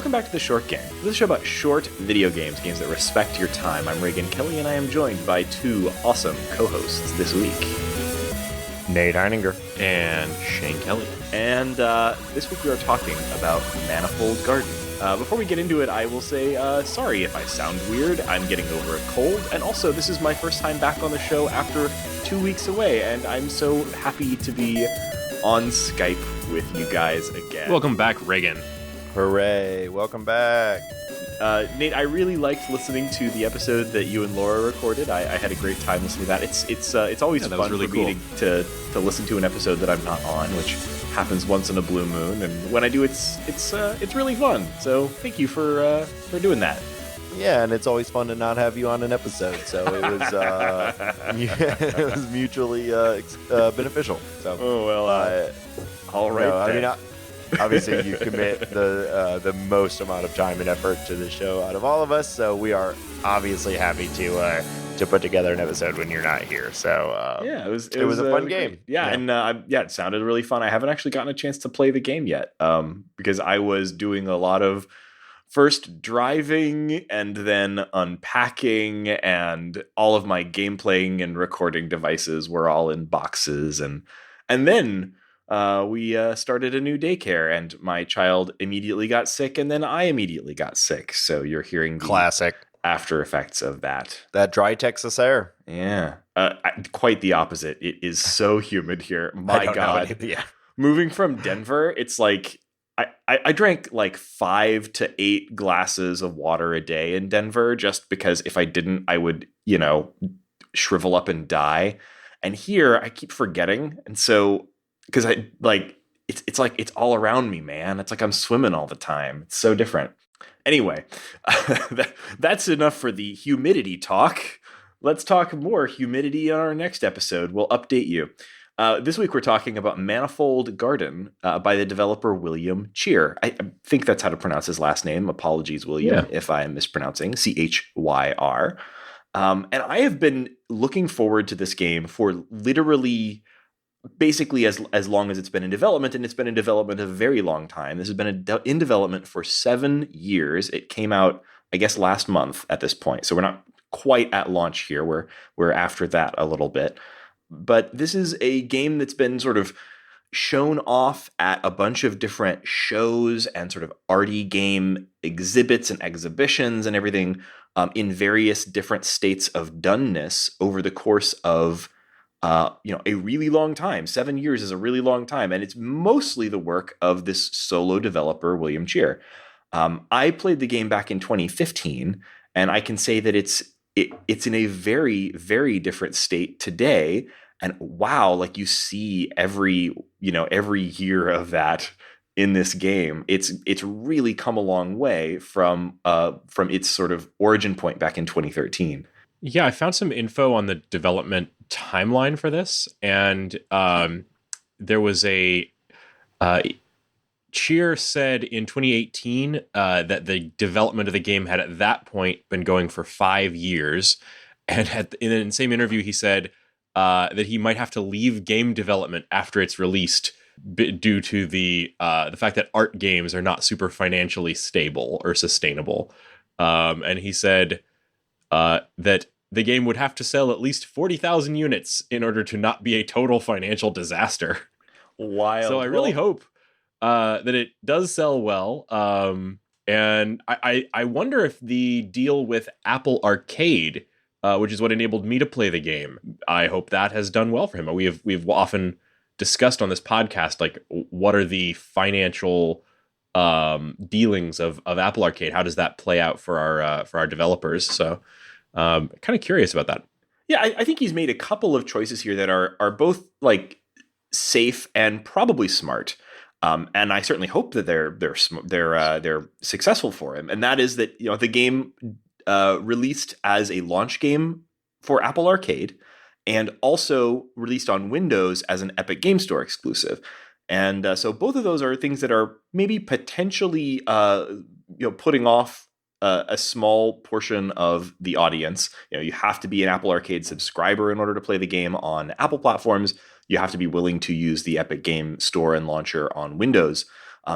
welcome back to The Short Game. This is a show about short video games, games that respect your time. I'm Raygan Kelly, and I am joined by two awesome co-hosts this week. Nate Heininger. And Shane Kelly. And this week we are talking about Manifold Garden. Before we get into it, I will say sorry if I sound weird. I'm getting over a cold, and also this is my first time back on the show after 2 weeks away, and I'm so happy to be on Skype with you guys again. Welcome back, Raygan. Hooray, welcome back. Nate, I really liked listening to the episode that you and Laura recorded. I had a great time listening to that. It's always fun really for cool. me to listen to an episode that I'm not on, which happens once in a blue moon, and when I do, it's really fun. So thank you for doing that. Yeah, and it's always fun to not have you on an episode, so it was it was mutually beneficial. So all right. I mean, obviously you commit the most amount of time and effort to the show out of all of us, so we are obviously happy to put together an episode when you're not here. So it was a fun game. And it sounded really fun. I haven't actually gotten a chance to play the game yet, because I was doing a lot of first driving and then unpacking, and all of my game playing and recording devices were all in boxes, and then we started a new daycare, and my child immediately got sick, and then I immediately got sick. So you're hearing the classic after effects of that. That dry Texas air. Yeah. Quite the opposite. It is so humid here. My God. Yeah. Moving from Denver, it's like I drank like 5 to 8 glasses of water a day in Denver, just because if I didn't, I would, shrivel up and die. And here I keep forgetting. And so, because it's like it's all around me, man. It's like I'm swimming all the time. It's so different. Anyway, that's enough for the humidity talk. Let's talk more humidity on our next episode. We'll update you. This week we're talking about Manifold Garden by the developer William Chyr. I think that's how to pronounce his last name. Apologies, William, if I am mispronouncing. Chyr. And I have been looking forward to this game for literally basically as long as it's been in development, and it's been in development a very long time. This has been in development for 7 years. It came out, I guess, last month at this point. So we're not quite at launch here. We're after that a little bit. But this is a game that's been sort of shown off at a bunch of different shows and sort of arty game exhibits and exhibitions and everything in various different states of doneness over the course of a really long time. 7 years is a really long time, and it's mostly the work of this solo developer, William Chyr. I played the game back in 2015, and I can say that it's in a very, very different state today. And wow, like you see every year of that in this game. It's really come a long way from its sort of origin point back in 2013. Yeah, I found some info on the development timeline for this, and there was Chyr said in 2018 that the development of the game had at that point been going for 5 years, and in the same interview he said that he might have to leave game development after it's released due to the fact that art games are not super financially stable or sustainable, and he said that the game would have to sell at least 40,000 units in order to not be a total financial disaster. Wild. So I really hope that it does sell well. And I wonder if the deal with Apple Arcade, which is what enabled me to play the game, I hope that has done well for him. We've often discussed on this podcast, like, what are the financial dealings of Apple Arcade? How does that play out for our developers? So kind of curious about that. Yeah, I think he's made a couple of choices here that are both like safe and probably smart. And I certainly hope that they're successful for him. And that is that the game released as a launch game for Apple Arcade, and also released on Windows as an Epic Game Store exclusive. And so both of those are things that are maybe potentially putting off a small portion of the audience. You have to be an Apple Arcade subscriber in order to play the game on Apple platforms. You have to be willing to use the Epic Game Store and launcher on Windows.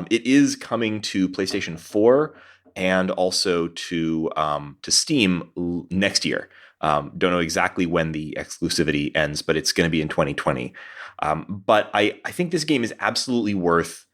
It is coming to PlayStation 4 and also to Steam next year. Don't know exactly when the exclusivity ends, but it's going to be in 2020. But I think this game is absolutely worth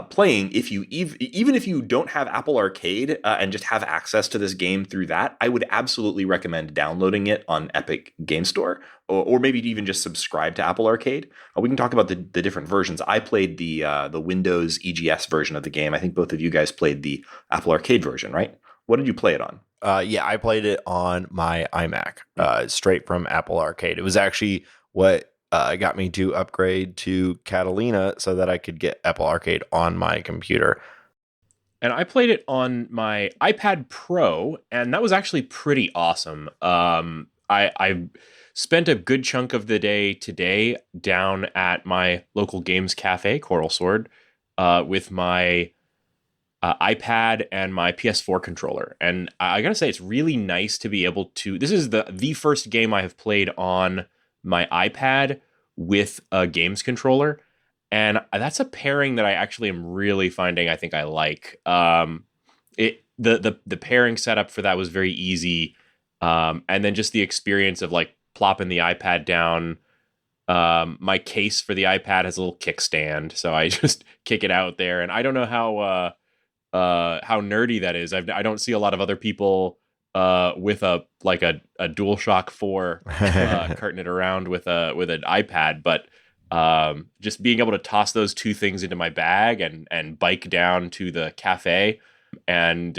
playing if you even if you don't have Apple Arcade and just have access to this game through that. I would absolutely recommend downloading it on Epic Game Store, or maybe even just subscribe to Apple Arcade. We can talk about the different versions. I played the Windows EGS version of the game. I think both of you guys played the Apple Arcade version, right? What did you play it on? Yeah, I played it on my iMac, straight from Apple Arcade. It was actually what got me to upgrade to Catalina so that I could get Apple Arcade on my computer. And I played it on my iPad Pro, and that was actually pretty awesome. I spent a good chunk of the day today down at my local games cafe, Coral Sword, with my iPad and my PS4 controller. And I gotta say, it's really nice to be able to. This is the first game I have played on my iPad with a games controller, and that's a pairing that I actually am really finding. I think I like. The pairing setup for that was very easy, and then just the experience of like plopping the iPad down. My case for the iPad has a little kickstand, so I just kick it out there, and I don't know how nerdy that is. I don't see a lot of other people with a DualShock 4 carting it around with an iPad, but just being able to toss those two things into my bag and bike down to the cafe and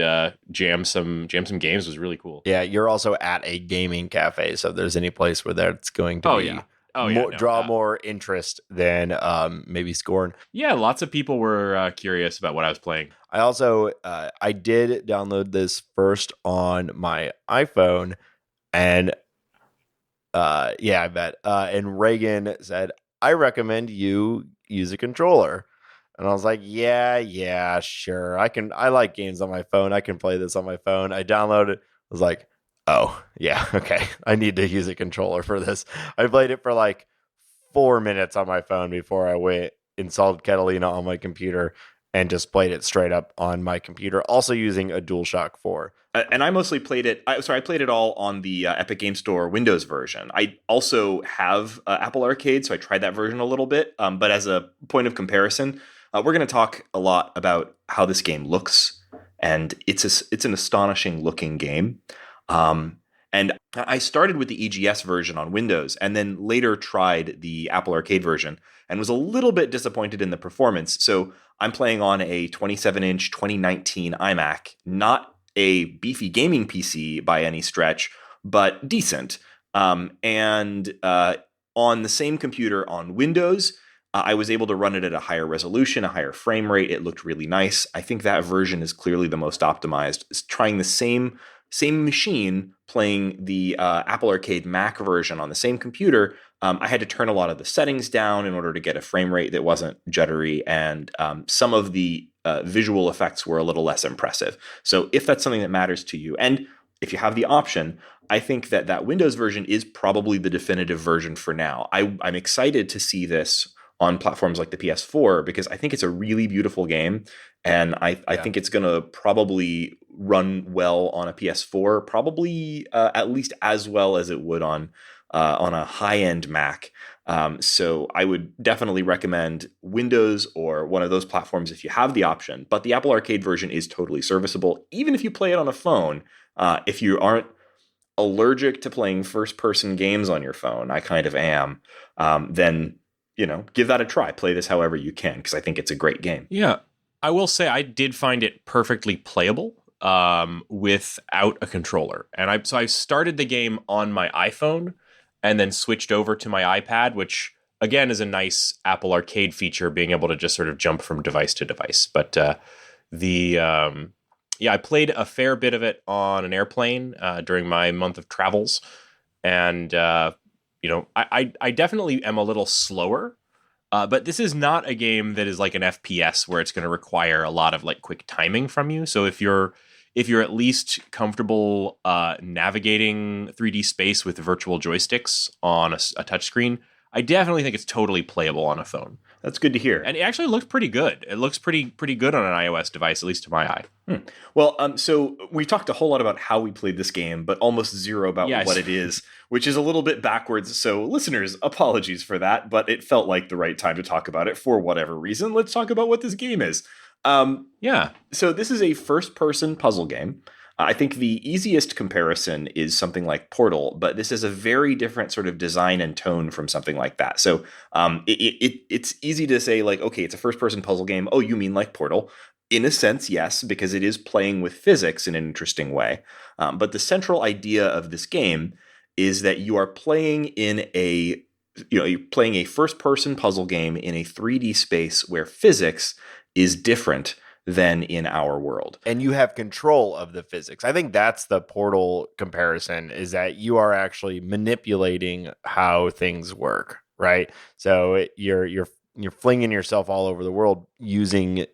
jam some games was really cool. Yeah, you're also at a gaming cafe, so if there's any place where that's going to draw more interest than maybe Scorn. Yeah, lots of people were curious about what I was playing. I also I did download this first on my iPhone, and I bet. And Raygan said, "I recommend you use a controller." And I was like, yeah, sure. I like games on my phone. I can play this on my phone. I downloaded it. I was like, oh, yeah, okay. I need to use a controller for this. I played it for like 4 minutes on my phone before I installed Catalina on my computer and just played it straight up on my computer, also using a DualShock 4. And I mostly played it. I played it all on the Epic Game Store Windows version. I also have Apple Arcade, so I tried that version a little bit. But as a point of comparison, we're going to talk a lot about how this game looks, and it's an astonishing looking game. And I started with the EGS version on Windows, and then later tried the Apple Arcade version, and was a little bit disappointed in the performance. So I'm playing on a 27-inch 2019 iMac, not a beefy gaming PC by any stretch, but decent. And on the same computer on Windows, I was able to run it at a higher resolution, a higher frame rate. It looked really nice. I think that version is clearly the most optimized. It's trying the same machine, playing the Apple Arcade Mac version on the same computer, I had to turn a lot of the settings down in order to get a frame rate that wasn't jittery, and some of the visual effects were a little less impressive. So if that's something that matters to you, and if you have the option, I think that Windows version is probably the definitive version for now. I'm excited to see this on platforms like the PS4 because I think it's a really beautiful game, and I think it's going to probably run well on a PS4, probably at least as well as it would on a high-end Mac. So I would definitely recommend Windows or one of those platforms if you have the option. But the Apple Arcade version is totally serviceable, even if you play it on a phone. If you aren't allergic to playing first-person games on your phone, I kind of am, then give that a try. Play this however you can, because I think it's a great game. Yeah, I will say I did find it perfectly playable without a controller. And I started the game on my iPhone and then switched over to my iPad, which again is a nice Apple Arcade feature, being able to just sort of jump from device to device. But I played a fair bit of it on an airplane during my month of travels, and I definitely am a little slower. But this is not a game that is like an FPS where it's going to require a lot of like quick timing from you. So if you're at least comfortable navigating 3D space with virtual joysticks on a touchscreen, I definitely think it's totally playable on a phone. That's good to hear. And it actually looked pretty good. It looks pretty good on an iOS device, at least to my eye. Well, so we talked a whole lot about how we played this game, but almost zero about Yes. what it is, which is a little bit backwards. So listeners, apologies for that, but it felt like the right time to talk about it for whatever reason. Let's talk about what this game is. Yeah. So this is a first-person puzzle game. I think the easiest comparison is something like Portal, but this is a very different sort of design and tone from something like that. So it's easy to say like, okay, it's a first-person puzzle game. Oh, you mean like Portal? In a sense, yes, because it is playing with physics in an interesting way. But the central idea of this game is that you are playing you're playing a first-person puzzle game in a 3D space where physics is different than in our world. And you have control of the physics. I think that's the Portal comparison, is that you are actually manipulating how things work, right? So you're flinging yourself all over the world using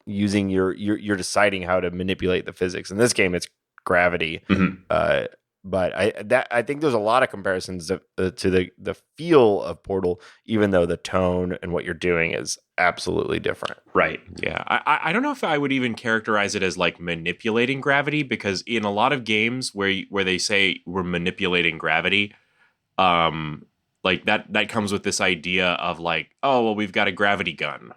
you're deciding how to manipulate the physics. In this game, it's gravity. Mm-hmm. But I think there's a lot of comparisons to the feel of Portal, even though the tone and what you're doing is absolutely different. Right. Yeah. I don't know if I would even characterize it as like manipulating gravity, because in a lot of games where they say we're manipulating gravity, like that comes with this idea of like, oh, well, we've got a gravity gun.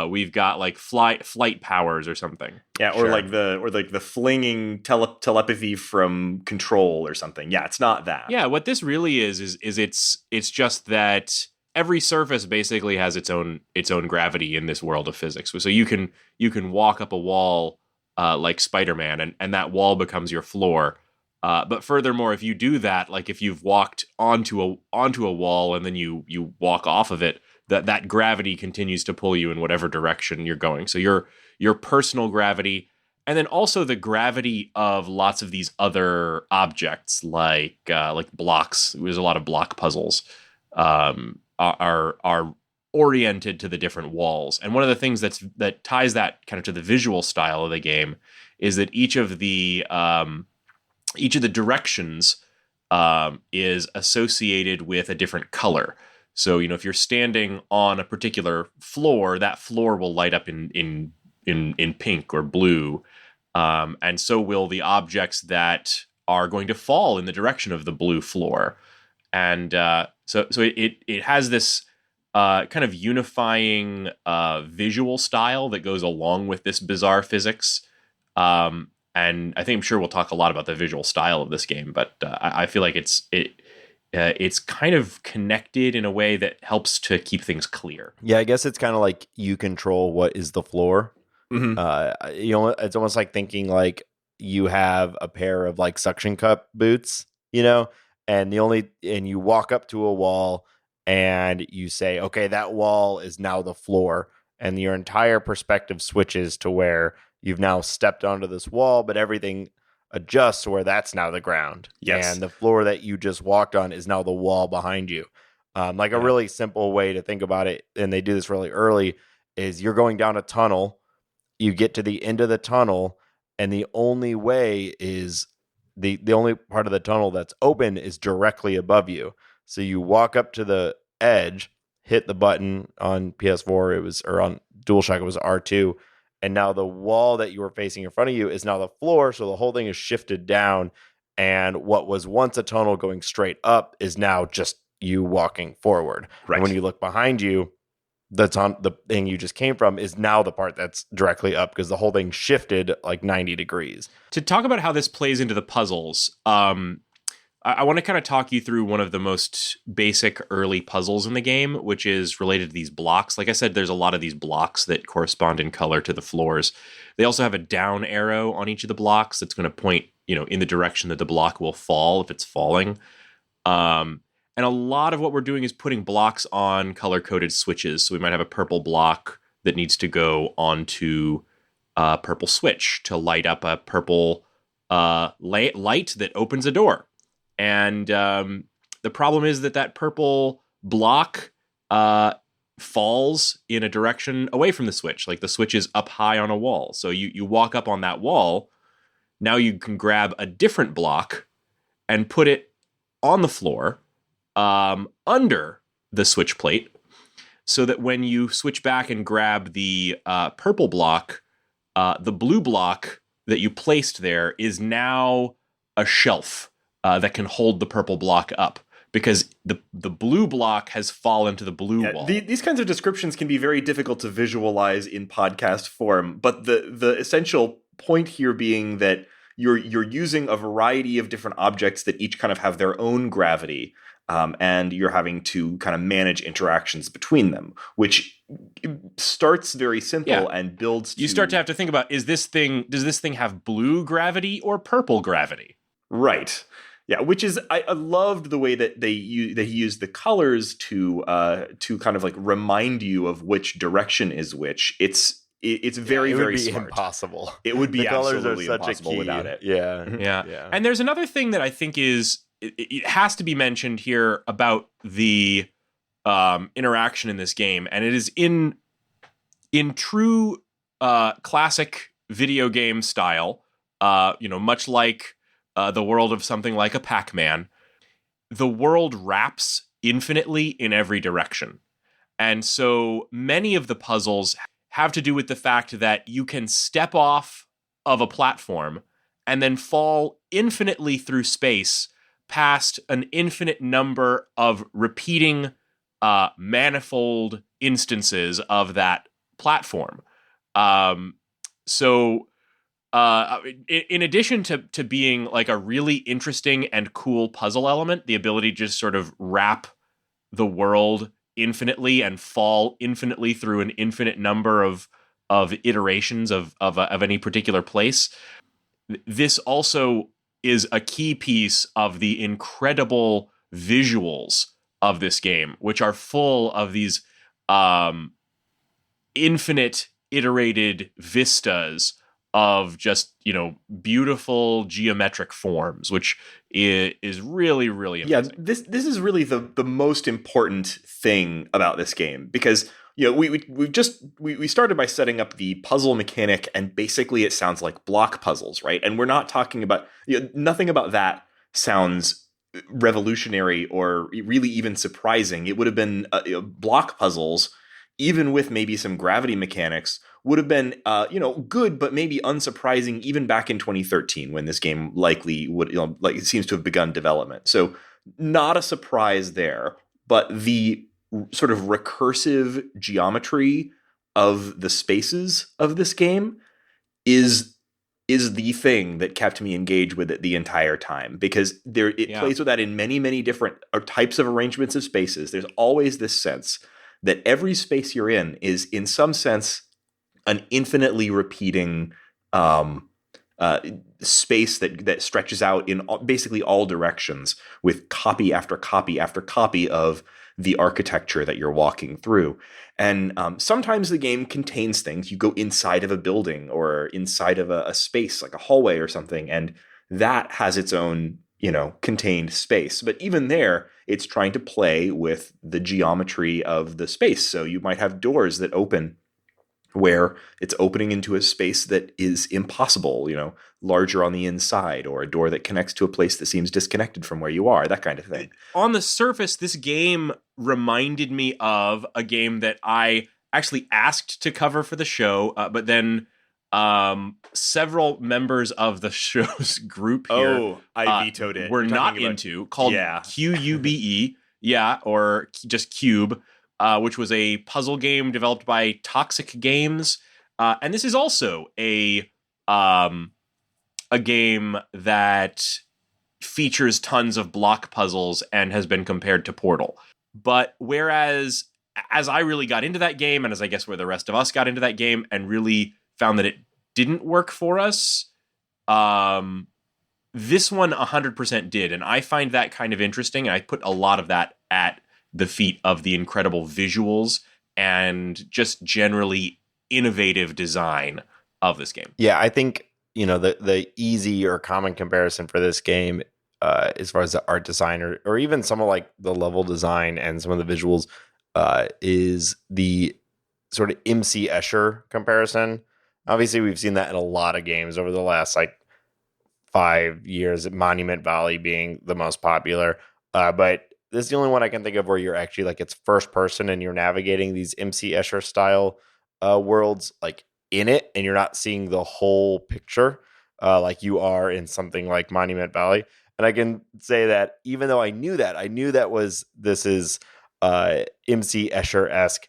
We've got like flight powers or something. Yeah, or like the flinging telepathy from Control or something. Yeah, it's not that. Yeah, what this really is it's just that every surface basically has its own gravity in this world of physics. So you can walk up a wall like Spider-Man, and that wall becomes your floor. But furthermore, if you do that, like if you've walked onto a wall and then you walk off of it, that gravity continues to pull you in whatever direction you're going. So your personal gravity, and then also the gravity of lots of these other objects, like blocks. There's a lot of block puzzles are oriented to the different walls. And one of the things that ties that kind of to the visual style of the game is that each of the directions is associated with a different color. So, if you're standing on a particular floor, that floor will light up in pink or blue, and so will the objects that are going to fall in the direction of the blue floor. And so it has this kind of unifying visual style that goes along with this bizarre physics. And I think I'm sure we'll talk a lot about the visual style of this game, but I feel like it's kind of connected in a way that helps to keep things clear. Yeah, I guess it's kind of like you control what is the floor. Mm-hmm. It's almost like thinking like you have a pair of like suction cup boots, and you walk up to a wall and you say, okay, that wall is now the floor, and your entire perspective switches to where you've now stepped onto this wall, but everything adjusts to where that's now the ground. Yes. And the floor that you just walked on is now the wall behind you. A really simple way to think about it, and they do this really early, is you're going down a tunnel, you get to the end of the tunnel, and the only way is the only part of the tunnel that's open is directly above you. So you walk up to the edge, hit the button on PS4, or on DualShock, it was R2, and now the wall that you were facing in front of you is now the floor, so the whole thing is shifted down, and what was once a tunnel going straight up is now just you walking forward. Right. And when you look behind you, the thing you just came from is now the part that's directly up, because the whole thing shifted like 90 degrees. To talk about how this plays into the puzzles, I want to kind of talk you through one of the most basic early puzzles in the game, which is related to these blocks. Like I said, there's a lot of these blocks that correspond in color to the floors. They also have a down arrow on each of the blocks that's going to point, in the direction that the block will fall if it's falling. And a lot of what we're doing is putting blocks on color-coded switches. So we might have a purple block that needs to go onto a purple switch to light up a purple light that opens a door. And the problem is that purple block falls in a direction away from the switch. Like the switch is up high on a wall. So you walk up on that wall. Now you can grab a different block and put it on the floor under the switch plate, so that when you switch back and grab the purple block, the blue block that you placed there is now a shelf that can hold the purple block up, because the blue block has fallen to the blue wall. These kinds of descriptions can be very difficult to visualize in podcast form, but the essential point here being that you're using a variety of different objects that each kind of have their own gravity, and you're having to kind of manage interactions between them, which starts very simple and builds. You start to have to think about, does this thing have blue gravity or purple gravity? Right. Yeah, which is I loved the way that he used the colors to kind of like remind you of which direction is which. It's very very smart. Impossible. It would be the colors absolutely are such impossible a key. without it. Yeah. And there's another thing that I think it has to be mentioned here about the interaction in this game, and it is in true classic video game style. Much like the world of something like a Pac-Man, the world wraps infinitely in every direction. And so many of the puzzles have to do with the fact that you can step off of a platform and then fall infinitely through space past an infinite number of repeating manifold instances of that platform. In addition to being like a really interesting and cool puzzle element, the ability to just sort of wrap the world infinitely and fall infinitely through an infinite number of iterations of any particular place, this also is a key piece of the incredible visuals of this game, which are full of these infinite iterated vistas of just, beautiful geometric forms, which is really, really amazing. Yeah, this is really the most important thing about this game, because we started by setting up the puzzle mechanic, and basically it sounds like block puzzles, right? And we're not talking about nothing about that sounds revolutionary or really even surprising. It would have been block puzzles, even with maybe some gravity mechanics, would have been, good, but maybe unsurprising even back in 2013 when this game likely would, it seems to have begun development. So not a surprise there, but the sort of recursive geometry of the spaces of this game is the thing that kept me engaged with it the entire time, because it plays with that in many, many different types of arrangements of spaces. There's always this sense that every space you're in is, in some sense, an infinitely repeating space that stretches out in basically all directions, with copy after copy after copy of the architecture that you're walking through. And sometimes the game contains things. You go inside of a building or inside of a space, like a hallway or something, and that has its own, contained space. But even there, it's trying to play with the geometry of the space. So you might have doors that open where it's opening into a space that is impossible, larger on the inside, or a door that connects to a place that seems disconnected from where you are, that kind of thing. On the surface, this game reminded me of a game that I actually asked to cover for the show, but then several members of the show's group here I vetoed it. We're not into, called QUBE, or just Cube, which was a puzzle game developed by Toxic Games, and this is also a game that features tons of block puzzles and has been compared to Portal. But whereas, as I really got into that game, and as I guess where the rest of us got into that game and really found that it didn't work for us, this one 100% did, and I find that kind of interesting, and I put a lot of that at the feet of the incredible visuals and just generally innovative design of this game. Yeah, I think, the easy or common comparison for this game, as far as the art design or even some of like the level design and some of the visuals, is the sort of MC Escher comparison. Obviously, we've seen that in a lot of games over the last 5 years, Monument Valley being the most popular. But this is the only one I can think of where you're actually like it's first person and you're navigating these MC Escher style worlds like in it, and you're not seeing the whole picture like you are in something like Monument Valley. And I can say that even though I knew that this is MC Escher-esque.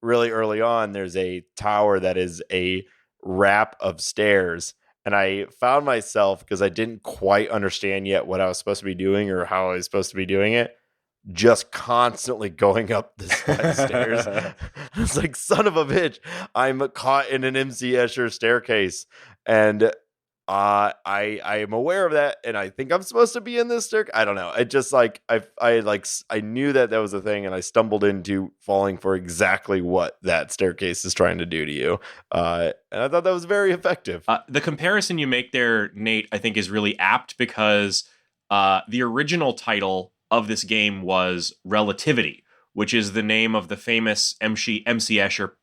Really early on, there's a tower that is a wrap of stairs. And I found myself, because I didn't quite understand yet what I was supposed to be doing or how I was supposed to be doing it, just constantly going up the stairs. It's like, son of a bitch, I'm caught in an MC Escher staircase. And I am aware of that, and I think I'm supposed to be in this staircase. I don't know. It just like I knew that was a thing, and I stumbled into falling for exactly what that staircase is trying to do to you. And I thought that was very effective. The comparison you make there, Nate, I think is really apt because the original title of this game was Relativity, which is the name of the famous MC Escher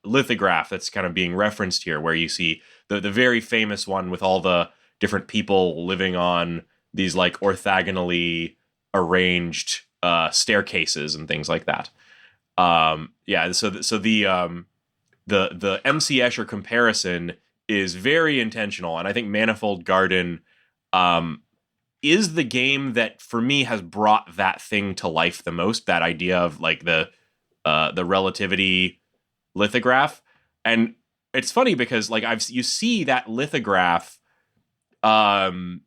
lithograph that's kind of being referenced here, where you see the very famous one with all the different people living on these like orthogonally arranged staircases and things like that. So the MC Escher comparison is very intentional, and I think Manifold Garden is the game that for me has brought that thing to life the most. That idea of like the relativity lithograph. And it's funny because like you see that lithograph in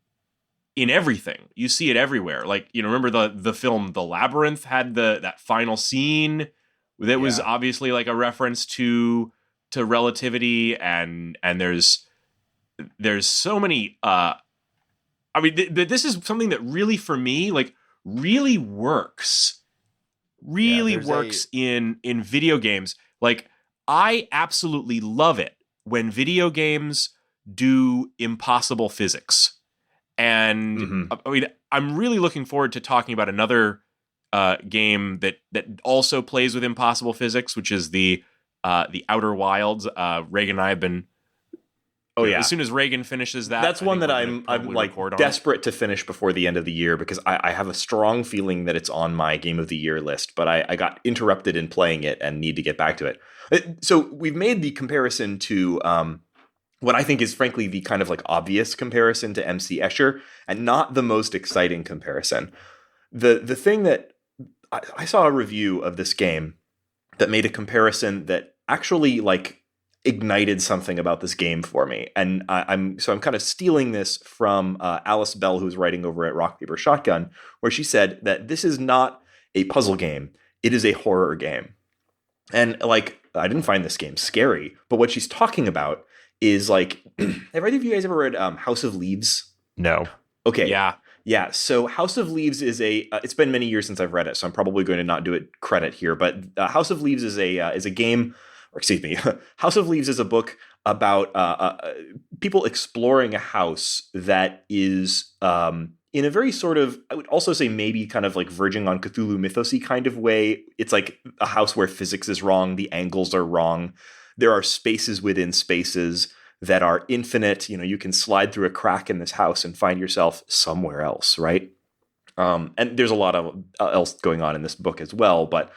everything. You see it everywhere. Like, you know, remember the film The Labyrinth had that final scene that was obviously like a reference to relativity, and there's so many I mean this is something that really for me like really works in video games. Like, I absolutely love it when video games do impossible physics. And I mean, I'm really looking forward to talking about another game that also plays with impossible physics, which is the Outer Wilds. Raygan and I have been. Oh yeah! As soon as Raygan finishes that, that's one that I'm like desperate to finish before the end of the year, because I have a strong feeling that it's on my Game of the Year list. But I got interrupted in playing it and need to get back to it. So we've made the comparison to what I think is frankly the kind of like obvious comparison to MC Escher, and not the most exciting comparison. The thing that I saw a review of this game that made a comparison that actually like ignited something about this game for me. And I'm kind of stealing this from Alice Bell, who's writing over at Rock Paper Shotgun, where she said that this is not a puzzle game. It is a horror game. And like, I didn't find this game scary, but what she's talking about is like, have either of you guys ever read House of Leaves? No. Okay. Yeah. So House of Leaves is it's been many years since I've read it, so I'm probably going to not do it credit here, but House of Leaves is a game. Or excuse me, House of Leaves is a book about people exploring a house that is in a very sort of, I would also say maybe kind of like verging on Cthulhu mythos-y kind of way. It's like a house where physics is wrong, the angles are wrong. There are spaces within spaces that are infinite. You know, you can slide through a crack in this house and find yourself somewhere else, right? And there's a lot of else going on in this book as well, but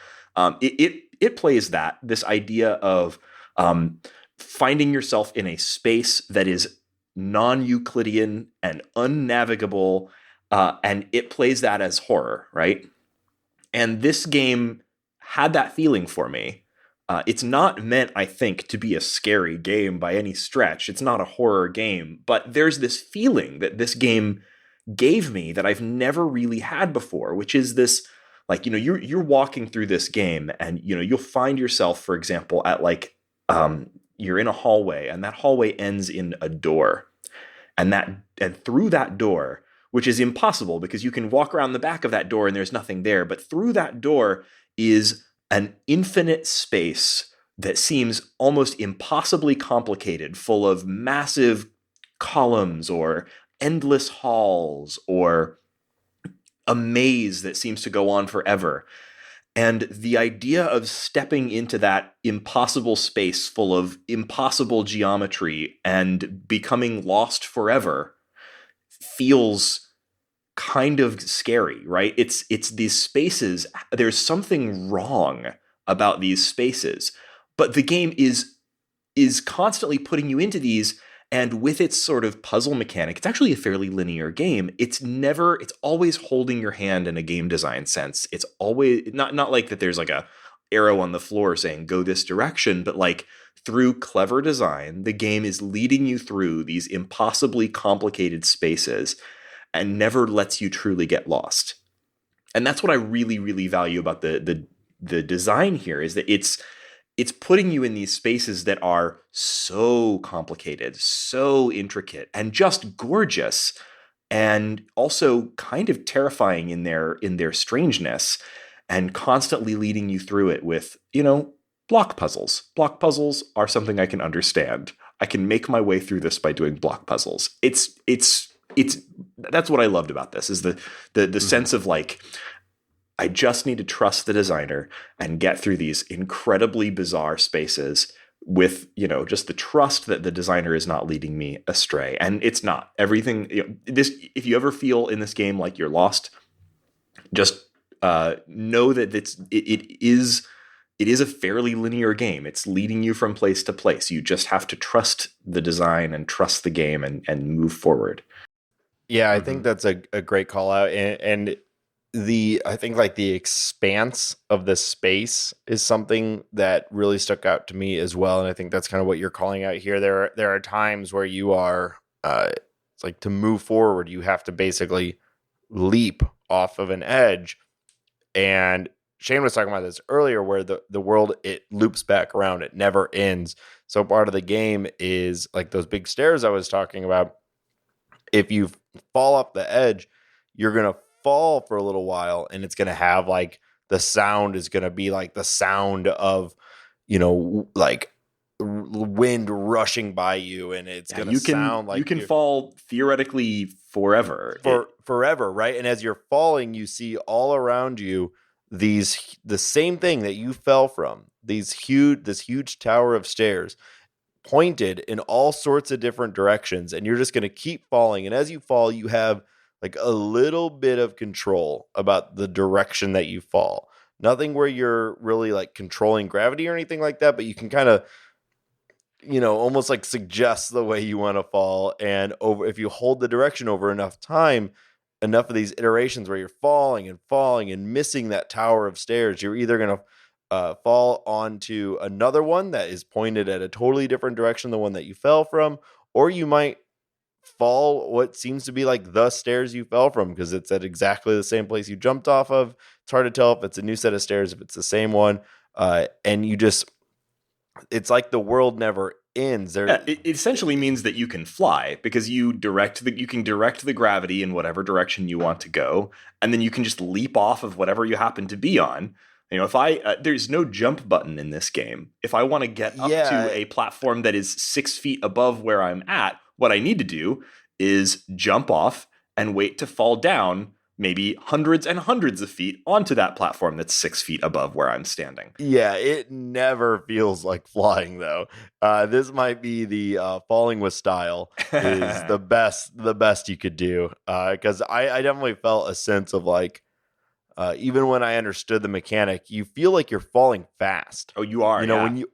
it plays this idea of finding yourself in a space that is non-Euclidean and unnavigable, and it plays that as horror, right? And this game had that feeling for me. It's not meant, I think, to be a scary game by any stretch. It's not a horror game, but there's this feeling that this game gave me that I've never really had before, which is this, like, you know, you're walking through this game and, you know, you'll find yourself, for example, at like, you're in a hallway and that hallway ends in a door, and through that door, which is impossible because you can walk around the back of that door and there's nothing there, but through that door is an infinite space that seems almost impossibly complicated, full of massive columns or endless halls or a maze that seems to go on forever. And the idea of stepping into that impossible space full of impossible geometry and becoming lost forever feels kind of scary, right? It's these spaces. There's something wrong about these spaces, but the game is constantly putting you into these. And with its sort of puzzle mechanic, it's actually a fairly linear game. It's always holding your hand in a game design sense. It's always not like that there's like a arrow on the floor saying go this direction, but like through clever design, the game is leading you through these impossibly complicated spaces and never lets you truly get lost. And that's what I really, really value about the design here, is that it's putting you in these spaces that are so complicated, so intricate, and just gorgeous, and also kind of terrifying in their strangeness, and constantly leading you through it with, block puzzles. Block puzzles are something I can understand. I can make my way through this by doing block puzzles. It's that's what I loved about this, is the sense of like, I just need to trust the designer and get through these incredibly bizarre spaces with, just the trust that the designer is not leading me astray. And it's not. Everything, if you ever feel in this game like you're lost, just know that it is a fairly linear game. It's leading you from place to place. You just have to trust the design and trust the game and move forward. Yeah, I think that's a great call out. And I think like the expanse of the space is something that really stuck out to me as well. And I think that's kind of what you're calling out here. There are times where you are, it's like to move forward, you have to basically leap off of an edge. And Shane was talking about this earlier, where the world, it loops back around. It never ends. So part of the game is like those big stairs I was talking about. If you fall off the edge, you're going to fall for a little while, and it's going to have like the sound is going to be like the sound of, like wind rushing by you, and it's going to sound like you can fall theoretically forever. Forever, right? And as you're falling, you see all around you the same thing that you fell from, this huge tower of stairs pointed in all sorts of different directions, and you're just going to keep falling. And as you fall, you have like a little bit of control about the direction that you fall. Nothing where you're really like controlling gravity or anything like that, but you can kind of, almost like suggest the way you want to fall. And if you hold the direction over enough time, enough of these iterations where you're falling and missing that tower of stairs, you're either going to fall onto another one that is pointed at a totally different direction than the one that you fell from, or you might fall what seems to be like the stairs you fell from, because it's at exactly the same place you jumped off of. It's hard to tell if it's a new set of stairs, if it's the same one. And it's like the world never ends. It essentially means that you can fly, because you can direct the gravity in whatever direction you want to go, and then you can just leap off of whatever you happen to be on. If there's no jump button in this game. If I want to get up to a platform that is 6 feet above where I'm at, what I need to do is jump off and wait to fall down maybe hundreds and hundreds of feet onto that platform that's 6 feet above where I'm standing. Yeah, it never feels like flying, though. This might be the falling with style is the best you could do. Because I definitely felt a sense of like, even when I understood the mechanic, you feel like you're falling fast. Oh, you are. When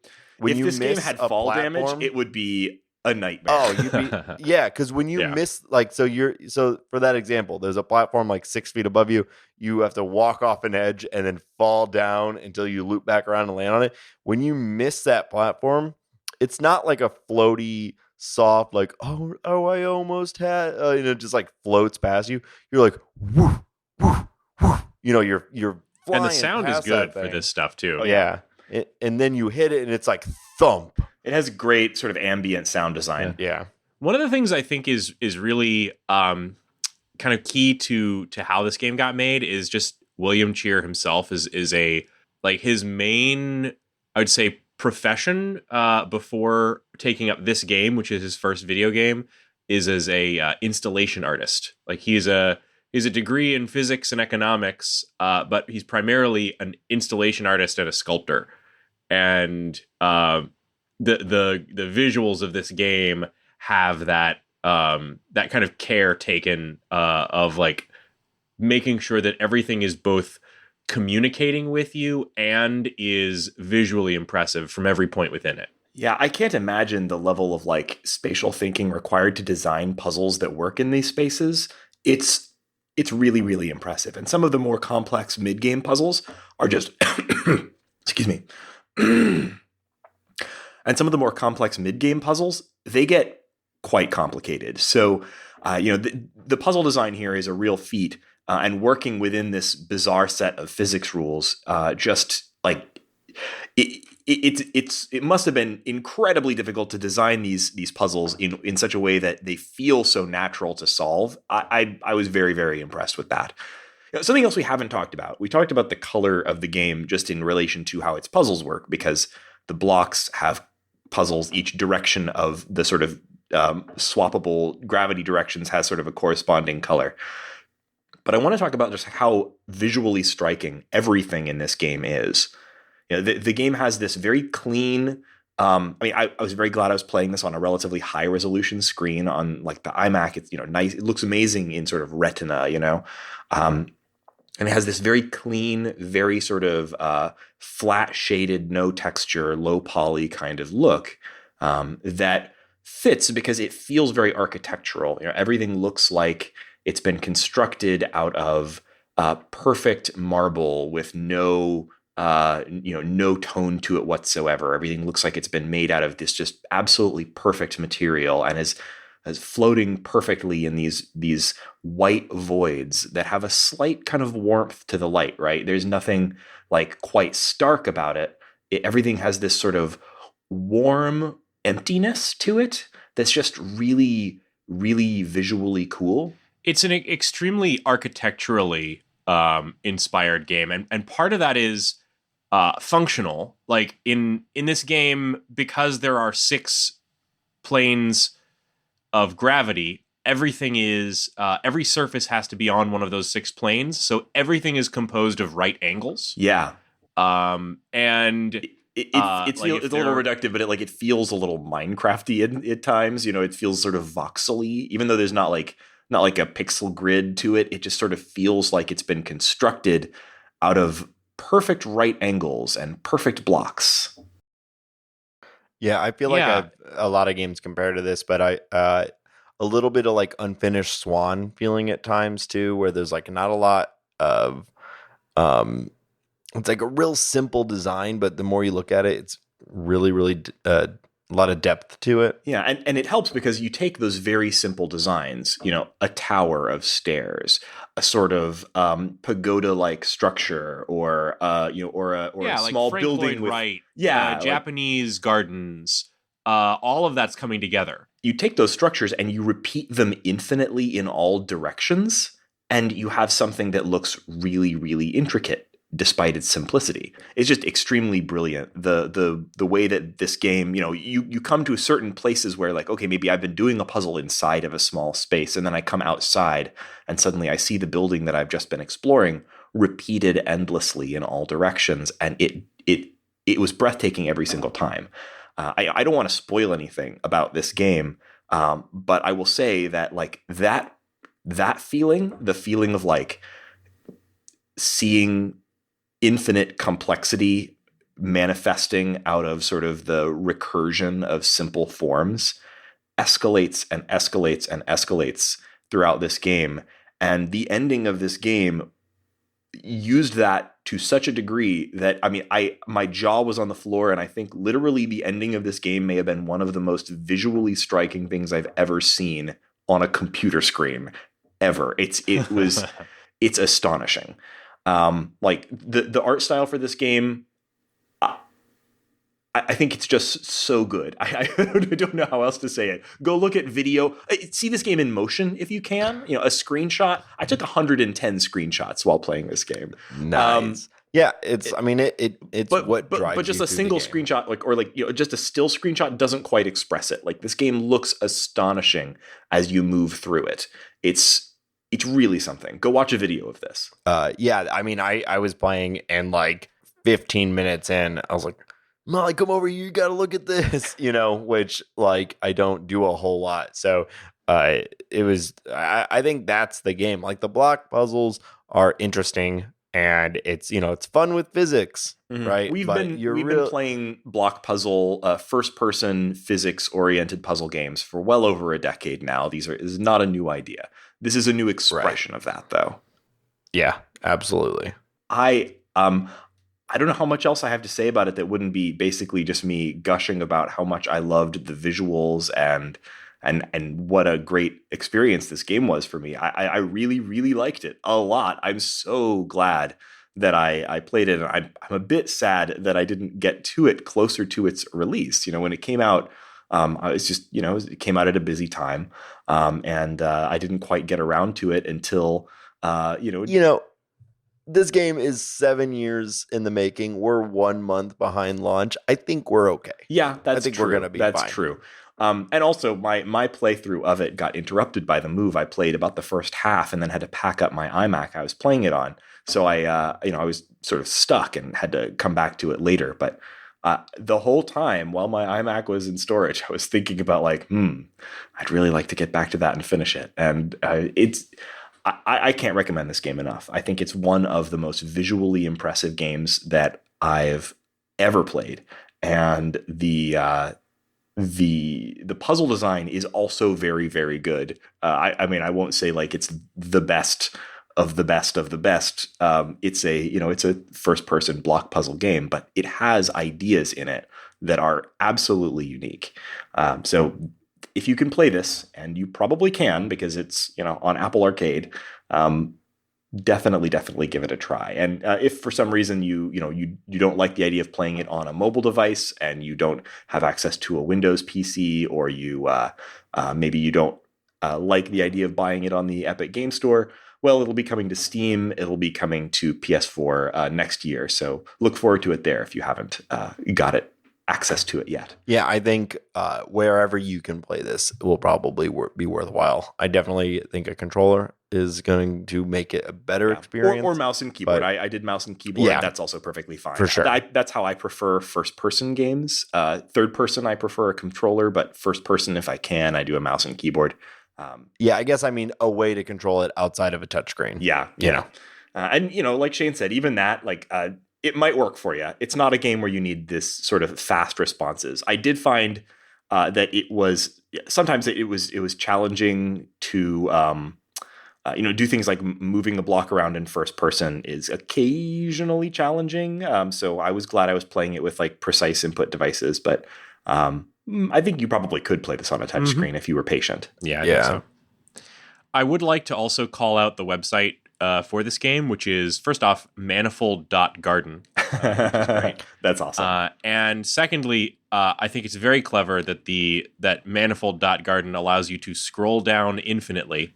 if this game had fall damage, it would be a nightmare. Oh, because when you miss, like, so for that example, there's a platform like 6 feet above you. You have to walk off an edge and then fall down until you loop back around and land on it. When you miss that platform, it's not like a floaty, soft, like, oh, I almost had, just like floats past you. You're like, woof, woof, woof. You're flying. And the sound is good for this stuff too. Oh, yeah. And then you hit it and it's like thump. It has great sort of ambient sound design. Yeah. One of the things I think is really kind of key to how this game got made is just William Chyr himself is a, like, his main, I would say, profession before taking up this game, which is his first video game, is as a installation artist. Like, he's a degree in physics and economics, but he's primarily an installation artist and a sculptor. And the visuals of this game have that that kind of care taken of like making sure that everything is both communicating with you and is visually impressive from every point within it. Yeah, I can't imagine the level of like spatial thinking required to design puzzles that work in these spaces. It's really, really impressive. And some of the more complex mid-game puzzles are just excuse me. And some of the more complex mid-game puzzles, they get quite complicated. So, the puzzle design here is a real feat, and working within this bizarre set of physics rules, just like it must have been incredibly difficult to design these puzzles in such a way that they feel so natural to solve. I was very, very impressed with that. Something else we haven't talked about. We talked about the color of the game just in relation to how its puzzles work, because the blocks have puzzles. Each direction of the sort of swappable gravity directions has sort of a corresponding color. But I want to talk about just how visually striking everything in this game is. The game has this very clean. I was very glad I was playing this on a relatively high resolution screen on like the iMac. It's nice. It looks amazing in sort of Retina. And it has this very clean, very sort of flat shaded, no texture, low poly kind of look that fits because it feels very architectural. Everything looks like it's been constructed out of perfect marble with no tone to it whatsoever. Everything looks like it's been made out of this just absolutely perfect material and is floating perfectly in these white voids that have a slight kind of warmth to the light, right? There's nothing like quite stark about it. Everything has this sort of warm emptiness to it that's just really, really visually cool. It's an extremely architecturally inspired game. And part of that is functional. Like in this game, because there are 6 planes of gravity, everything is every surface has to be on one of those 6 planes, so everything is composed of right angles. Yeah, and it's a little reductive, but it feels a little Minecrafty at times. It feels sort of voxely, even though there's not like a pixel grid to it. It just sort of feels like it's been constructed out of perfect right angles and perfect blocks. Yeah, I feel like a lot of games compare to this, but a little bit of like Unfinished Swan feeling at times too, where there's like not a lot of it's like a real simple design, but the more you look at it, it's really, really a lot of depth to it. Yeah, and it helps because you take those very simple designs, a tower of stairs, a sort of pagoda-like structure, or a small Frank building Lloyd with Wright, Japanese gardens. All of that's coming together. You take those structures and you repeat them infinitely in all directions, and you have something that looks really, really intricate despite its simplicity. It's just extremely brilliant. The way that this game, you come to certain places where like, okay, maybe I've been doing a puzzle inside of a small space, and then I come outside and suddenly I see the building that I've just been exploring repeated endlessly in all directions, and it was breathtaking every single time. I don't want to spoil anything about this game, but I will say that like that feeling, the feeling of like seeing infinite complexity manifesting out of sort of the recursion of simple forms, escalates and escalates and escalates throughout this game. And the ending of this game used that to such a degree that, my jaw was on the floor, and I think literally the ending of this game may have been one of the most visually striking things I've ever seen on a computer screen ever. It's astonishing. Like the art style for this game, I think it's just so good. I don't know how else to say it. Go look at video. See this game in motion if you can. A screenshot. I took 110 screenshots while playing this game. Nice. Yeah, it's what drives but just you a single screenshot, just a still screenshot doesn't quite express it. Like this game looks astonishing as you move through it. It's really something. Go watch a video of this. I was playing and like 15 minutes in, I was like, Molly, come over here, you gotta look at this, which like I don't do a whole lot. So It was. I think that's the game. Like the block puzzles are interesting, and it's it's fun with physics, right? We've been playing block puzzle, first person physics oriented puzzle games for well over a decade now. This is not a new idea. This is a new expression of that, though. Yeah, absolutely. I don't know how much else I have to say about it that wouldn't be basically just me gushing about how much I loved the visuals and what a great experience this game was for me. I really, really liked it a lot. I'm so glad that I played it. And I'm a bit sad that I didn't get to it closer to its release. When it came out, I was just, it came out at a busy time. And I didn't quite get around to it until, this game is 7 years in the making. We're 1 month behind launch. I think we're okay. Yeah, that's true. We're going to be fine. That's true. And also, my playthrough of it got interrupted by the move. I played about the first half and then had to pack up my iMac I was playing it on. So I was sort of stuck and had to come back to it later. But the whole time while my iMac was in storage, I was thinking about I'd really like to get back to that and finish it. And I can't recommend this game enough. I think it's one of the most visually impressive games that I've ever played. And the puzzle design is also very, very good. I mean, I won't say it's the best of the best of the best. It's a first person block puzzle game, but it has ideas in it that are absolutely unique. So if you can play this, and you probably can because it's on Apple Arcade, definitely give it a try. And if for some reason you don't like the idea of playing it on a mobile device and you don't have access to a Windows PC, or you maybe you don't like the idea of buying it on the Epic Game Store, well, it'll be coming to Steam. It'll be coming to PS4 next year. So look forward to it there if you haven't got it. Access to it yet. Yeah, I think wherever you can play this will probably be worthwhile. I definitely think a controller is going to make it a better experience. Or mouse and keyboard. I did mouse and keyboard. Yeah, that's also perfectly fine. For sure. That's how I prefer first-person games. Third person, I prefer a controller, but first person, if I can, I do a mouse and keyboard. I guess I mean a way to control it outside of a touchscreen. Yeah. And, like Shane said, even that, it might work for you. It's not a game where you need this sort of fast responses. I did find that it was challenging to do things like moving the block around in first person is occasionally challenging. So I was glad I was playing it with precise input devices, but I think you probably could play this on a touch screen if you were patient. Yeah, I think so. I would like to also call out the website for this game, which is, first off, manifold.garden. That's awesome. And secondly, I think it's very clever that manifold.garden allows you to scroll down infinitely,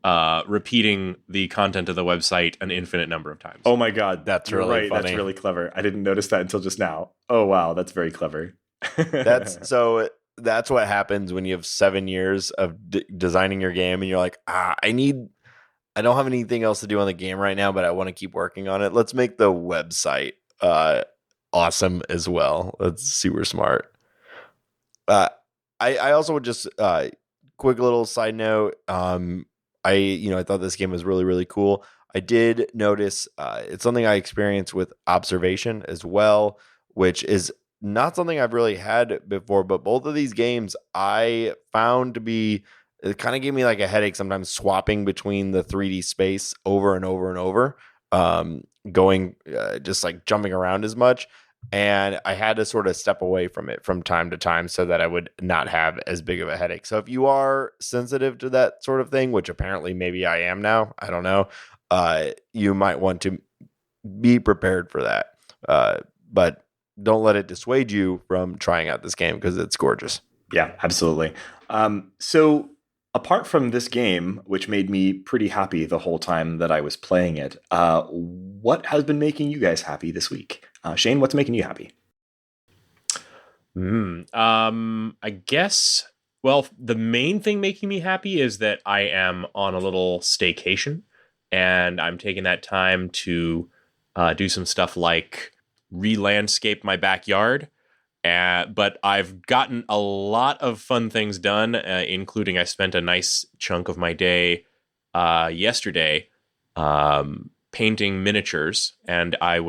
repeating the content of the website an infinite number of times. Oh my God, that's really funny. That's really clever. I didn't notice that until just now. Oh wow, that's very clever. That's what happens when you have 7 years of designing your game, and you're like, I don't have anything else to do on the game right now, but I want to keep working on it. Let's make the website awesome as well. That's super smart. I also would just quick little side note. I thought this game was really, really cool. I did notice it's something I experienced with observation as well, which is not something I've really had before. But both of these games I found to be, it kind of gave me a headache sometimes swapping between the 3D space over and over and over, going just jumping around as much. And I had to sort of step away from it from time to time so that I would not have as big of a headache. So if you are sensitive to that sort of thing, which apparently maybe I am now, I don't know, you might want to be prepared for that. But don't let it dissuade you from trying out this game because it's gorgeous. Yeah, absolutely. So apart from this game, which made me pretty happy the whole time that I was playing it, what has been making you guys happy this week? Shane, what's making you happy? I guess, well, the main thing making me happy is that I am on a little staycation, and I'm taking that time to do some stuff like re-landscape my backyard But I've gotten a lot of fun things done, including I spent a nice chunk of my day yesterday painting miniatures, and I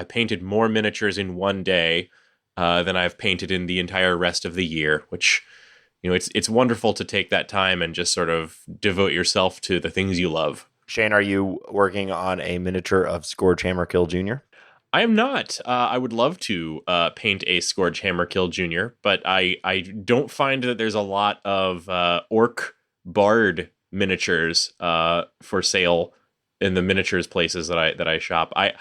painted more miniatures in one day than I've painted in the entire rest of the year, which, it's wonderful to take that time and just sort of devote yourself to the things you love. Shane, are you working on a miniature of Scourge Hammerkill Jr.? I am not. I would love to paint a Scourge Hammerkill Jr., but I don't find that there's a lot of orc bard miniatures for sale in the miniatures places that I shop. I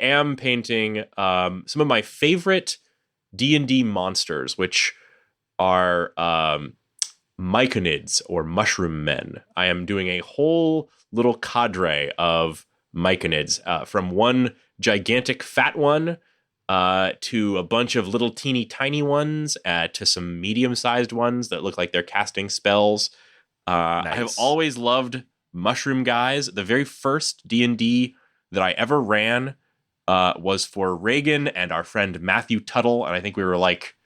am painting some of my favorite D&D monsters, which are myconids or mushroom men. I am doing a whole little cadre of myconids, from one gigantic fat one to a bunch of little teeny tiny ones to some medium-sized ones that look like they're casting spells. Nice. I have always loved mushroom guys. The very first D&D that I ever ran was for Raygan and our friend Matthew Tuttle, and I think we were like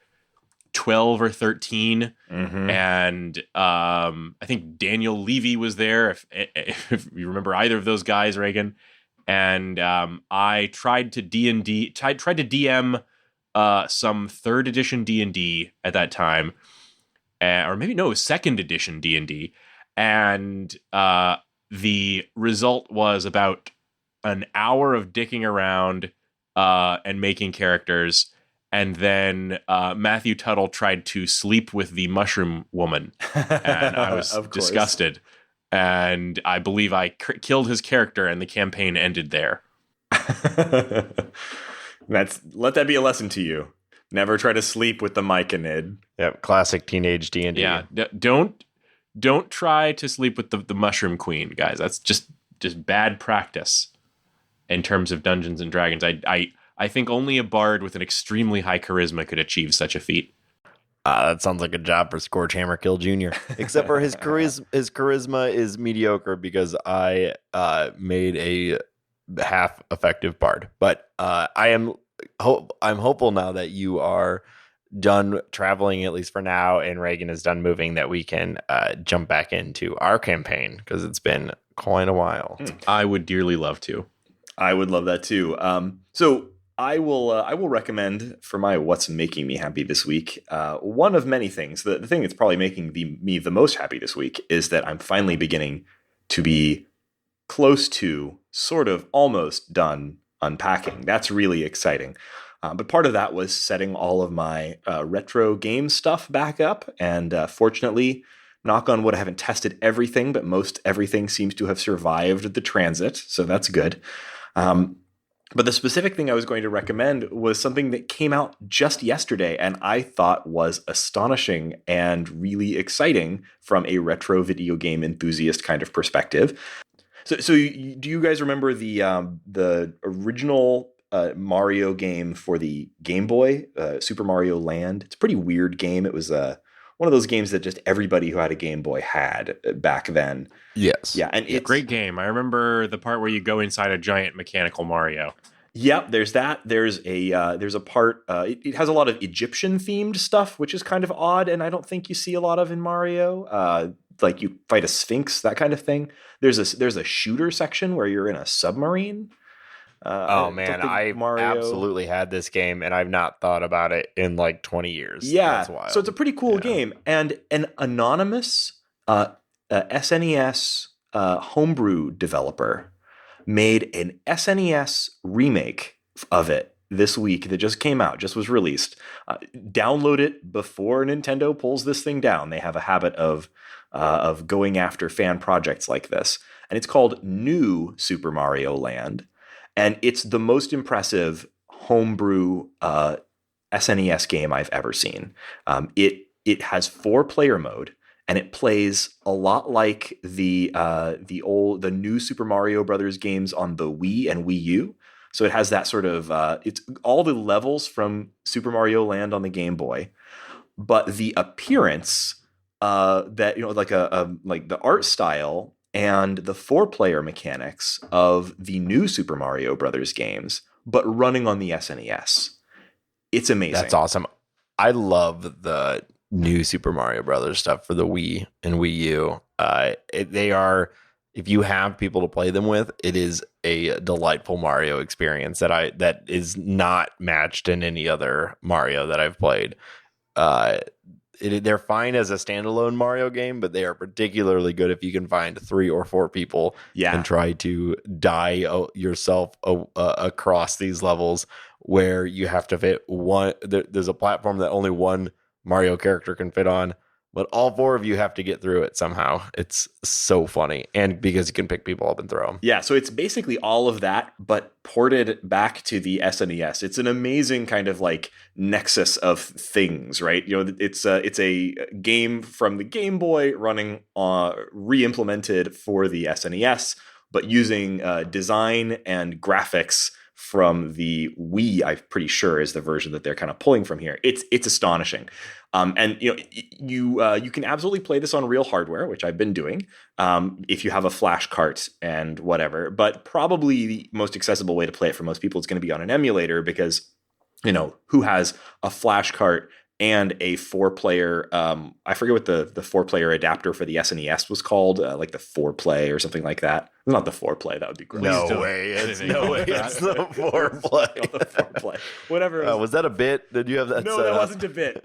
12 or 13. Mm-hmm. And I think Daniel Levy was there, if you remember either of those guys, Raygan. And I tried to DM some 3rd edition D&D at that time, or maybe no, 2nd edition D&D, and the result was about an hour of dicking around and making characters, and then Matthew Tuttle tried to sleep with the mushroom woman, and I was disgusted. And I believe I killed his character, and the campaign ended there. Let that be a lesson to you. Never try to sleep with the myconid. Yep, classic teenage D&D. Yeah, don't try to sleep with the mushroom queen, guys. That's just bad practice in terms of Dungeons and Dragons. I think only a bard with an extremely high charisma could achieve such a feat. That sounds like a job for Scourge Hammerkill Jr. Except for his charisma is mediocre because I made a half effective bard. But I'm hopeful now that you are done traveling, at least for now, and Raygan is done moving, that we can jump back into our campaign, because it's been quite a while. I would dearly love to. I would love that too. So I will recommend for my what's making me happy this week. One of many things. The thing that's probably making me the most happy this week is that I'm finally beginning to be close to, sort of almost done unpacking. That's really exciting. But part of that was setting all of my retro game stuff back up. And fortunately, knock on wood, I haven't tested everything, but most everything seems to have survived the transit. So that's good. But the specific thing I was going to recommend was something that came out just yesterday and I thought was astonishing and really exciting from a retro video game enthusiast kind of perspective. So do you guys remember the original Mario game for the Game Boy, Super Mario Land? It's a pretty weird game. It was one of those games that just everybody who had a Game Boy had back then. Yes. Yeah, and it's a great game. I remember the part where you go inside a giant mechanical Mario. Yep, there's that. There's a part. It has a lot of Egyptian themed stuff, which is kind of odd, and I don't think you see a lot of in Mario. Like you fight a sphinx, that kind of thing. There's a shooter section where you're in a submarine. Oh man, I absolutely had this game, and I've not thought about it in like 20 years. Yeah, that's wild. So it's a pretty cool game, and an anonymous SNES homebrew developer made an SNES remake of it this week that just came out, just was released. Download it before Nintendo pulls this thing down. They have a habit of going after fan projects like this, and it's called New Super Mario Land. And it's the most impressive homebrew SNES game I've ever seen. It has 4-player mode, and it plays a lot like the new Super Mario Brothers games on the Wii and Wii U. So it has that sort of it's all the levels from Super Mario Land on the Game Boy, but the appearance that like the art style and the 4-player mechanics of the new Super Mario Brothers games, but running on the SNES. It's amazing. That's awesome. I love the new Super Mario Brothers stuff for the Wii and Wii U. They are, if you have people to play them with, it is a delightful Mario experience that is not matched in any other Mario that I've played. They're fine as a standalone Mario game, but they are particularly good if you can find 3 or 4 people and try to die yourself across these levels where you have to fit one. There's a platform that only one Mario character can fit on, but all 4 of you have to get through it somehow. It's so funny. And because you can pick people up and throw them. Yeah, so it's basically all of that, but ported back to the SNES. It's an amazing kind of like nexus of things, right? You know, it's a game from the Game Boy running re-implemented for the SNES, but using design and graphics from the Wii, I'm pretty sure, is the version that they're kind of pulling from here. It's astonishing. And you know, you can absolutely play this on real hardware, which I've been doing, if you have a flash cart and whatever. But probably the most accessible way to play it for most people is going to be on an emulator, because, you know, who has a flash cart and a 4-player, I forget what the 4-player adapter for the SNES was called, like the 4-play or something like that. Not the 4-play, that would be gross. No way. It's the 4-play. The 4-play. Whatever. Was that a bit? Did you have that? No, that wasn't a bit.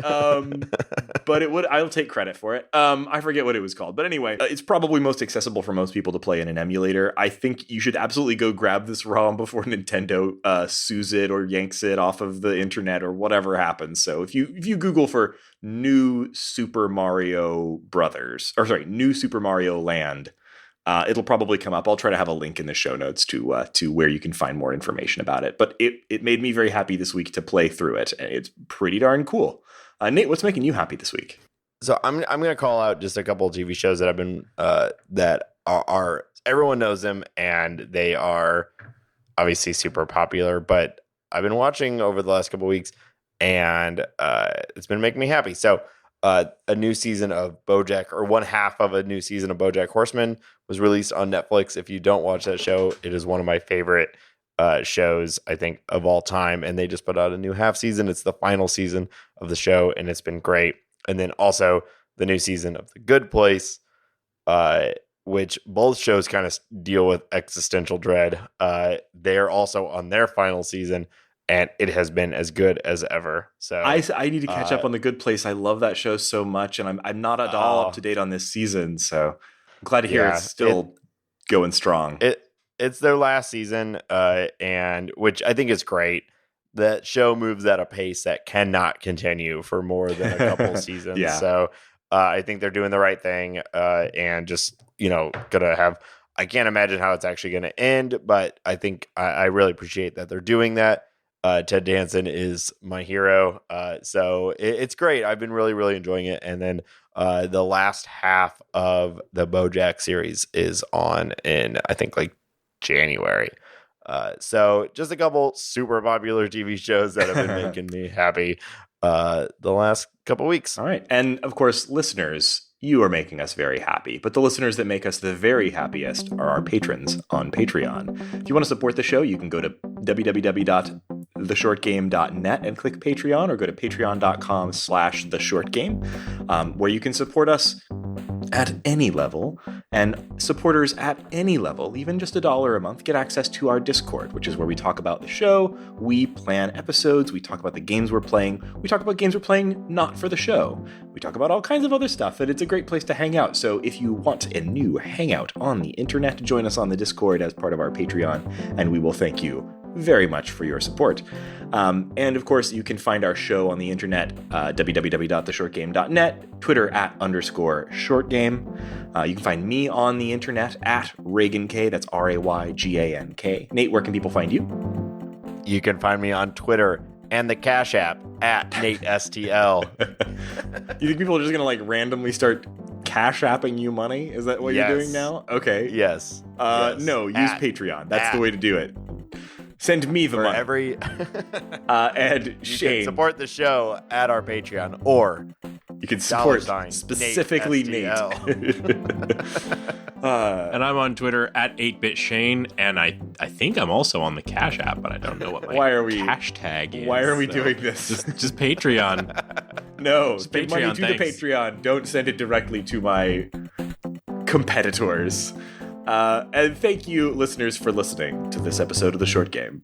But it would. I'll take credit for it. I forget what it was called. But anyway, it's probably most accessible for most people to play in an emulator. I think you should absolutely go grab this ROM before Nintendo sues it or yanks it off of the internet or whatever happens. So if you Google for new Super Mario Brothers, or sorry, new Super Mario Land, it'll probably come up. I'll try to have a link in the show notes to where you can find more information about it. But it made me very happy this week to play through it, and it's pretty darn cool. Nate, what's making you happy this week? So I'm going to call out just a couple of TV shows that I've been that are everyone knows them, and they are obviously super popular. But I've been watching over the last couple of weeks, and it's been making me happy. So a new season of BoJack, or one half of a new season of BoJack Horseman, was released on Netflix. If you don't watch that show, it is one of my favorite shows, I think, of all time. And they just put out a new half season. It's the final season of the show, and it's been great. And then also the new season of The Good Place, which both shows kind of deal with existential dread. They're also on their final season, and it has been as good as ever. So I need to catch up on The Good Place. I love that show so much, and I'm not at all up to date on this season. So I'm glad to hear it's still going strong. It's their last season, and which I think is great. That show moves at a pace that cannot continue for more than a couple seasons. Yeah. So I think they're doing the right thing, and just, you know, gonna have. I can't imagine how it's actually going to end, but I think I really appreciate that they're doing that. Ted Danson is my hero. So it's great. I've been really, really enjoying it. And then the last half of the BoJack series is on in, I think, like January. So just a couple super popular TV shows that have been making me happy the last couple weeks. All right. And of course, listeners, you are making us very happy. But the listeners that make us the very happiest are our patrons on Patreon. If you want to support the show, you can go to www.theshortgame.net and click Patreon, or go to patreon.com/theshortgame, where you can support us at any level, and supporters at any level, even just $1 a month, get access to our Discord, which is where we talk about the show, we plan episodes, we talk about the games we're playing, we talk about games we're playing not for the show, we talk about all kinds of other stuff, and it's a great place to hang out. So if you want a new hangout on the internet, join us on the Discord as part of our Patreon, and we will thank you very much for your support. And of course, you can find our show on the internet, www.theshortgame.net, Twitter @_shortgame. You can find me on the internet at Raygan K, that's RayGanK. Nate, where can people find you? You can find me on Twitter and the Cash App at NateSTL. You think people are just going to like randomly start cash apping you money? Is that what you're doing now? Okay. Yes. No, use Patreon. That's the way to do it. Send me the for money. Every and you Shane, can support the show at our Patreon, or You can support $sign specifically Nate. And I'm on Twitter at 8bitshane, and I think I'm also on the Cash App, but I don't know what my hashtag is. Why are we doing this? Just Patreon. No, Just give money Patreon, to thanks. the Patreon. Don't send it directly to my competitors. And thank you, listeners, for listening to this episode of The Short Game.